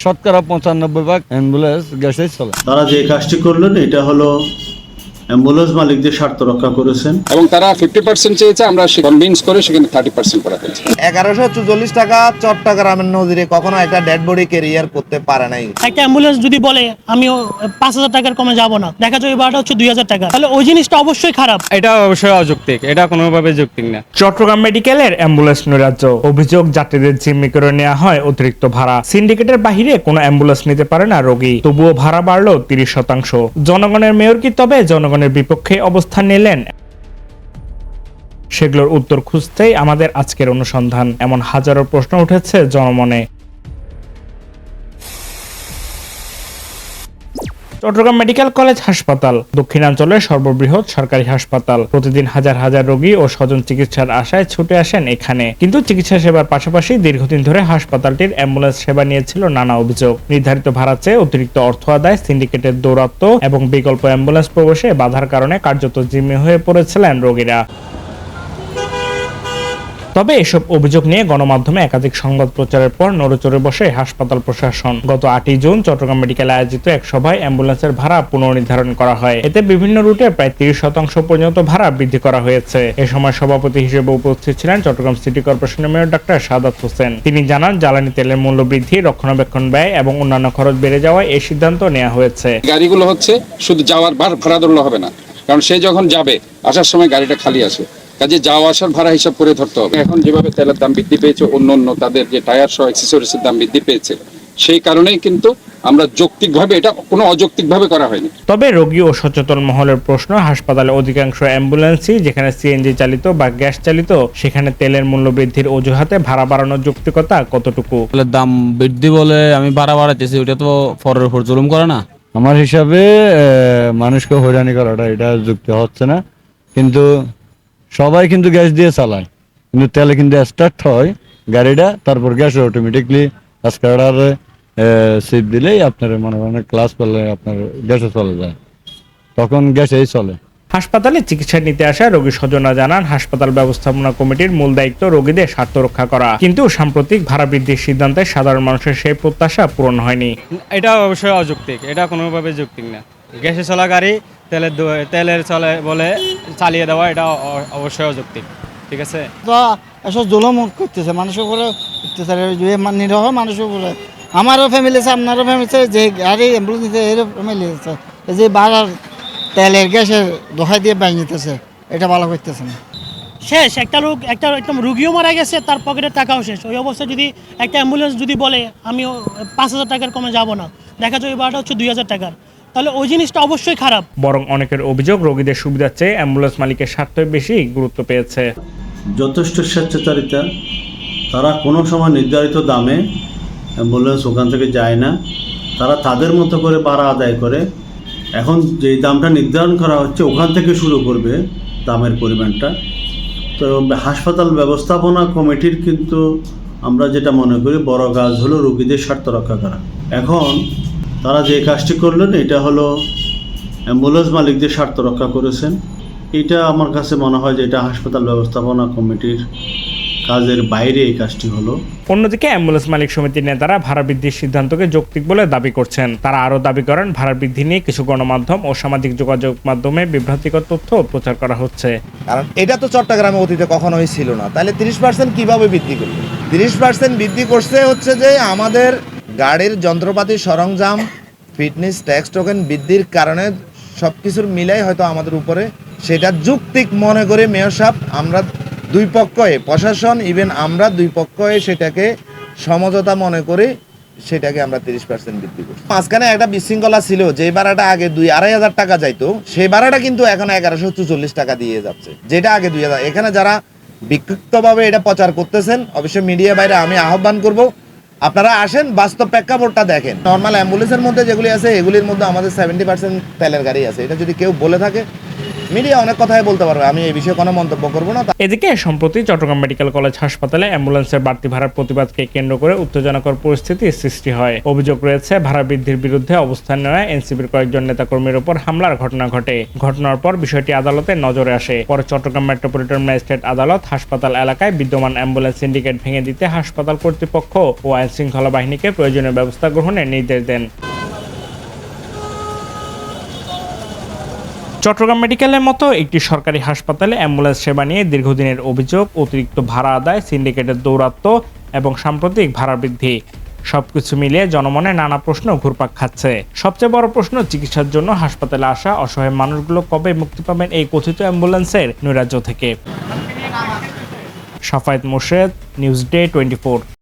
শতকরা 95% অ্যাম্বুলেন্স গ্যাসেই চলে। তারা যে কাজটি করলেন এটা হলো অ্যাম্বুলেন্স মালিকদের স্বার্থ রক্ষা করেছেন এবং তারা 50% চেয়েছে, আমরা কনভিন্স করে সেখানে 30% করা হয়েছে। 1144 টাকা চট্টগ্রামের নদীরে কখনো একটা ডেড বডি ক্যারিয়ার করতে পারে নাই। একটা অ্যাম্বুলেন্স যদি বলে আমি 5,000 টাকার কমে যাব না, দেখা যায় ভাড়াটা হচ্ছে 2,000 টাকা, তাহলে ওই জিনিসটা অবশ্যই খারাপ। এটা অবশ্যই অযৌক্তিক, এটা কোনোভাবে যৌক্তিক না। চট্টগ্রাম মেডিকেলের অ্যাম্বুলেন্স নৈরাজ্য, অভিযোগ যাত্রীদের জিম্মি করে নেওয়া হয় অতিরিক্ত ভাড়া। সিন্ডিকেটের বাহিরে কোনো অ্যাম্বুলেন্স নিতে পারে না রোগী, তবুও ভাড়া বাড়লো 30%। জনগণের মেয়র কি তবে জনগণের বিপক্ষে অবস্থান নিলেন? সেগুলোর উত্তর খুঁজতেই আমাদের আজকের অনুসন্ধান। এমন হাজারো প্রশ্ন উঠেছে জনমনে। চট্টগ্রাম মেডিকেল কলেজ হাসপাতাল দক্ষিণাঞ্চলের সর্ববৃহৎ সরকারি হাসপাতাল। প্রতিদিন হাজার হাজার রোগী ও স্বজন চিকিৎসার আশায় ছুটে আসেন এখানে। কিন্তু চিকিৎসা সেবার পাশাপাশি দীর্ঘদিন ধরে হাসপাতালটির অ্যাম্বুলেন্স সেবা নিয়েছিল নানা অভিযোগ। নির্ধারিত ভাড়া চেয়ে অতিরিক্ত অর্থ আদায়, সিন্ডিকেটের দৌরাত্ম্য এবং বিকল্প অ্যাম্বুলেন্স প্রবেশে বাধার কারণে কার্যত জিম্মি হয়ে পড়েছিলেন রোগীরা। তবে এসব অভিযোগ নিয়ে গণমাধ্যমে একাধিক সংবাদ প্রচারের পর নড়েচড়ে বসে হাসপাতাল প্রশাসন। গত 8ই জুন চট্টগ্রাম মেডিকেলে আয়োজিত এক সভায় অ্যাম্বুলেন্সের ভাড়া পুনর্নির্ধারণ করা হয়। এতে বিভিন্ন রুটে প্রায় 30% পর্যন্ত ভাড়া বৃদ্ধি করা হয়েছে। এ সময় সভাপতি হিসেবে উপস্থিত ছিলেন চট্টগ্রাম সিটি কর্পোরেশনের মেয়র ডাক্তার সাদাত হোসেন। তিনি জানান, জ্বালানি তেলের মূল্য বৃদ্ধি, রক্ষণাবেক্ষণ ব্যয় এবং অন্যান্য খরচ বেড়ে যাওয়ায় এই সিদ্ধান্ত নেওয়া হয়েছে। গাড়িগুলো হচ্ছে শুধু যাওয়ার ভাড়া ধরলে হবে না, কারণ সে যখন যাবে আসার সময় গাড়িটা খালি আসে, কাজে যাওয়া আসার ভাড়া হিসাব করে ধরতে হবে। এখন যেভাবে তেলের দাম বৃদ্ধি পেয়েছে, অন্য তাদের যে টায়ার সহ অ্যাক্সেসরিজের দাম বৃদ্ধি পেয়েছে, সেই কারণেই কিন্তু আমরা যৌক্তিকভাবে, এটা কোনো অযৌক্তিকভাবে করা হয়নি। তবে রোগী ও সচেতন মহলের প্রশ্ন, হাসপাতালে অধিকাংশ অ্যাম্বুলেন্সই যেখানে সিএনজি চালিত বা গ্যাস চালিত, সেখানে তেলের মূল্য বৃদ্ধির অজুহাতে ভাড়া বাড়ানোর যৌক্তিকতা কতটুকু? দাম বৃদ্ধি বলে আমি ভাড়া বাড়াইতেছি, ওটা তো পরের উপর জুলুম করে না? আমার হিসাবে মানুষকে হয়রানি করাটা এটা যুক্তি হচ্ছে না। কিন্তু সবাই কিন্তু গ্যাস দিয়ে চালায়, কিন্তু তেলে কিন্তু স্টার্ট হয় গাড়িটা, তারপর গ্যাসে অটোমেটিকলি স্কার্টারে সিট দিলেই আপনার মনে করেন ক্লাস করলে আপনার গ্যাসে চলে যায়, তখন গ্যাসেই চলে। হাসপাতালে চিকিৎসা নিতে আসা রোগী স্বজনরা জানান, হাসপাতাল ব্যবস্থাপনা কমিটির মূল দায়িত্ব রোগীদের স্বার্থ রক্ষা করা। কিন্তু সাম্প্রতিক ভাড়া বৃদ্ধির সিদ্ধান্তে সাধারণ মানুষের সেই প্রত্যাশা পূরণ হয়নি। এটা অবশ্যই অযৌক্তিক, এটা কোনোভাবে যৌক্তিক না। গ্যাসে চলা গাড়ি তেলের চলে বলে চালিয়ে দেওয়া, এটা অবশ্যই অযৌক্তিক। ঠিক আছে, তো এসব জুলুম করতেছে মানুষের উপরে, নিরহ মানুষের উপরে। আমারও ফ্যামিলি আছে, আপনারও ফ্যামিলি আছে, যে গাড়ি অ্যাম্বুলেন্স নিতে এরও ফ্যামিলি আছে। এই যে বাড়ার তেলের গ্যাসের দোহাই দিয়ে বাইরে নিতেছে, এটা ভালো করতেছে না। শেষ একটা লোক, একদম রুগীও মারা গেছে, তার পকেটের টাকাও শেষ। ওই অবস্থায় যদি একটা অ্যাম্বুলেন্স যদি বলে আমি 5,000 টাকার কমে যাব না, দেখা যায় ভাড়াটা হচ্ছে 2,000 টাকার, তাহলে ওই জিনিসটা অবশ্যই খারাপ। বরং অনেকের অভিযোগ, রোগীদের সুবিধার চেয়ে অ্যাম্বুলেন্স মালিকের স্বার্থই বেশি গুরুত্ব পেয়েছে। যথেষ্ট স্বেচ্ছাচারিতা, তারা কোনো সময় নির্ধারিত দামে অ্যাম্বুলেন্স ওখান থেকে যায় না, তারা তাদের মতো করে ভাড়া আদায় করে। এখন যে দামটা নির্ধারণ করা হচ্ছে ওখান থেকে শুরু করবে দামের পরিমাণটা। তো হাসপাতাল ব্যবস্থাপনা কমিটির কিন্তু আমরা যেটা মনে করি বড় কাজ হলো রোগীদের স্বার্থ রক্ষা করা। এখন তারা যে কাজটি করলেন এটা হলো অ্যাম্বুলেন্স মালিকদের স্বার্থ রক্ষা করেছেন। এটা আমার কাছে মনে হয় যে এটা হাসপাতাল ব্যবস্থাপনা কমিটির কাজের বাইরে এই কাজটি হলো। অন্যদিকে অ্যাম্বুলেন্স মালিক সমিতির নেতারা ভাড়া বৃদ্ধির সিদ্ধান্তকে যৌক্তিক বলে দাবি করছেন। তারা আরও দাবি করেন, ভাড়া বৃদ্ধি নিয়ে কিছু গণমাধ্যম ও সামাজিক যোগাযোগ মাধ্যমে বিভ্রান্তিকর তথ্য প্রচার করা হচ্ছে। কারণ এটা তো চট্টগ্রামে অতীতে কখনোই ছিল না, তাহলে 30% কিভাবে বৃদ্ধি করবে? 30% বৃদ্ধি করছে হচ্ছে যে আমাদের গাড়ির যন্ত্রপাতি, সরঞ্জাম, ফিটনেস, ট্যাক্স টোকেন বৃদ্ধির কারণে সব কিছুর মিলাই হয়তো আমাদের উপরে সেটা যৌক্তিক মনে করে মেয়র সাহেব, আমরা দুই পক্ষে, প্রশাসন ইভেন আমরা দুই পক্ষে সেটাকে সমঝোতা মনে করে সেটাকে আমরা 30% বৃদ্ধি করি। মাঝখানে একটা বিশৃঙ্খলা ছিল, যে ভাড়াটা আগে 2-2,500 টাকা যাইতো, সেই ভাড়াটা কিন্তু এখন 1144 টাকা দিয়ে যাচ্ছে, যেটা আগে 2,000। এখানে যারা বিক্ষিপ্তভাবে এটা প্রচার করতেছেন, অবশ্যই মিডিয়া বাইরে আমি আহ্বান করব, আপনারা আসেন, বাস্তব প্রেক্ষাপটটা দেখেন। নর্মাল অ্যাম্বুলেন্সের মধ্যে যেগুলি আছে এগুলির মধ্যে আমাদের 70% তেলের গাড়ি আছে। এটা যদি কেউ বলে থাকে মিডিয়া অনেক কথাই বলতে পারবে, আমি এই বিষয়ে কোনো মন্তব্য করবো না। এদিকে সম্প্রতি চট্টগ্রাম মেডিকেল কলেজ হাসপাতালে অ্যাম্বুলেন্সের বাড়তি ভাড়ার প্রতিবাদকে কেন্দ্র করে উত্তেজনাকর পরিস্থিতির সৃষ্টি হয়। অভিযোগ রয়েছে ভাড়া বৃদ্ধির বিরুদ্ধে অবস্থান নেওয়া এনসিপির কয়েকজন নেতাকর্মীর উপর হামলার ঘটনা ঘটে। ঘটনার পর বিষয়টি আদালতের নজরে আসে। পরে চট্টগ্রাম মেট্রোপলিটন ম্যাজিস্ট্রেট আদালত হাসপাতাল এলাকায় বিদ্যমান অ্যাম্বুলেন্স সিন্ডিকেট ভেঙে দিতে হাসপাতাল কর্তৃপক্ষ ও আইন শৃঙ্খলা বাহিনীকে প্রয়োজনীয় ব্যবস্থা গ্রহণের নির্দেশ দেন। চট্টগ্রাম মেডিকেলের মতো একটি সরকারি হাসপাতালে অ্যাম্বুলেন্স সেবা নিয়ে দীর্ঘদিনের অভিযোগ, অতিরিক্ত ভাড়া আদায়, সিন্ডিকেটের দৌরাত্ম্য এবং সাম্প্রতিক ভাড়া বৃদ্ধি সবকিছু মিলিয়ে জনমনে নানা প্রশ্ন ঘুরপাক খাচ্ছে। সবচেয়ে বড় প্রশ্ন, চিকিৎসার জন্য হাসপাতালে আসা অসহায় মানুষগুলো কবে মুক্তি পাবেন এই কথিত অ্যাম্বুলেন্সের নৈরাজ্য থেকে। Safayet Morshed, news day 24।